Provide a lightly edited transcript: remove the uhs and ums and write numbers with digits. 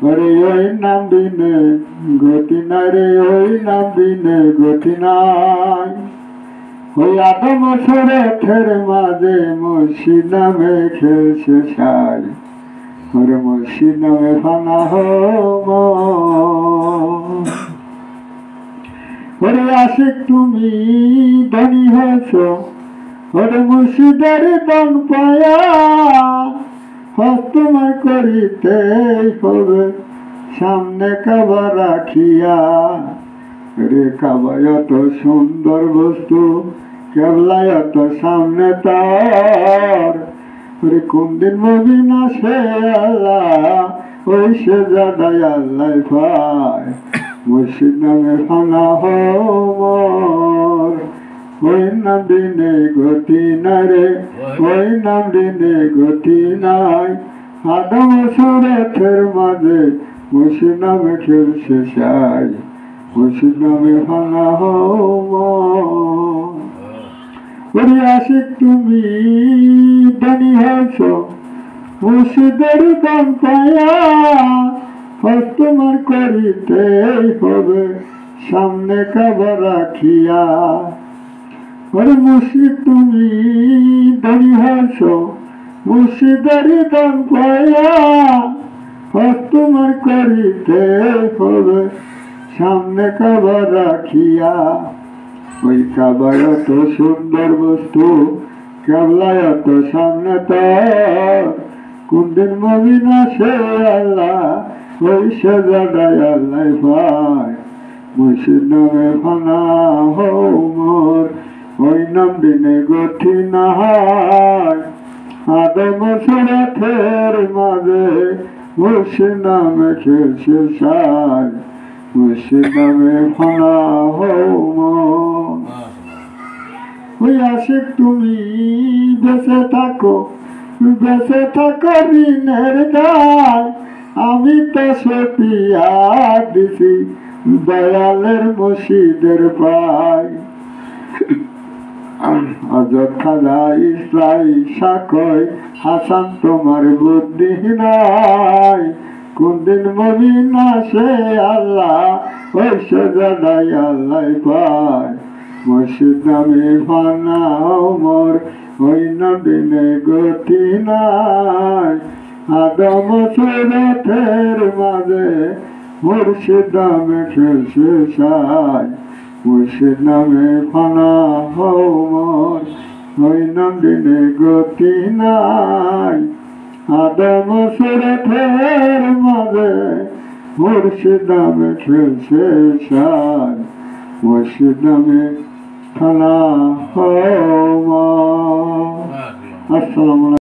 ওরে ওই নাম দিনে গতি নাই রে, ওই নাম দিনে গতি নাই। ওই আদম সুরথের মাঝে মুর্শিদ নামে খেলছে সাই। ওরে মুর্শিদ নামে ফানা হো ওরে আশিক তুমি ধনী হয়েছ, ওরে মুর্শিদের দান পায়া হস্তময় করিতে হবে সামনে কাবা রাখিয়া। রে কাবা এত সুন্দর বস্তু, কেবলা এত সামনে তার। রে কোন দিন মবিন আসে আল্লাহ, ওই সে জাদাই আল্লাহ পায়। মুর্শিদ নামে ফানা হোমর, ওই নাম দিনে গতি নাই রে, ওই নাম দিনে গতি নাই। আদম সুরথের মাঝে মুর্শিদ নামে খেলছে সাই। মুর্শিদ নামে ফানা হোমর। ওরে আশিক তুমি ধনী হয়েছ, মুর্শিদের দান পায়া হস্তমার করিতে হবে সামনে কাবা রাখিয়া। ওরে মুর্শিদ তুমি ধনী হয়েছ, মুর্শিদের দান পায়া হস্তমার করিতে হবে সামনে কাবা রাখিয়া। ওই কাবা এত সুন্দর বস্তু, কেবলা এত সামনে তার। কোন দিন মবিন আসে আল্লাহ, ওই সে জাদাই আল্লাহ পায়। মুর্শিদ নামে ফানা হোমর, ওই নাম দিনে গতি নাই। আদম সুরথের মাঝে মুর্শিদ নামে খেলছে সাই। মুর্শিদ নামে ফানা হোমর। ওই আশিক তুমি বেঁচে থাকো, বেঁচে থাকো ঋণের দায়। আমি তো সপিয়া দিছি দয়ালের মুর্শিদের পাই। অযোধ্যা যাই ইসলাই সাকয় হাসান তোমার বুদ্ধি নাই। কোন দিন মবিন আসে আল্লাহ, ওই সে জাদাই আল্লাহ পায়। মুর্শিদ নামে ফানা হোমর, ওই নাম দিনে গতি নাই। আদম সুরথের মাঝে মুর্শিদ নামে খেলছে সাই। মুর্শিদ নামে ফানা হোমর, ওই নাম দিনে গতি নাই। আদম সুরথের মাঝে মুর্শিদ নামে খেলছে সাই। মুর্শিদ নামে ফানা হোমর। আসসালামু আলাইকুম।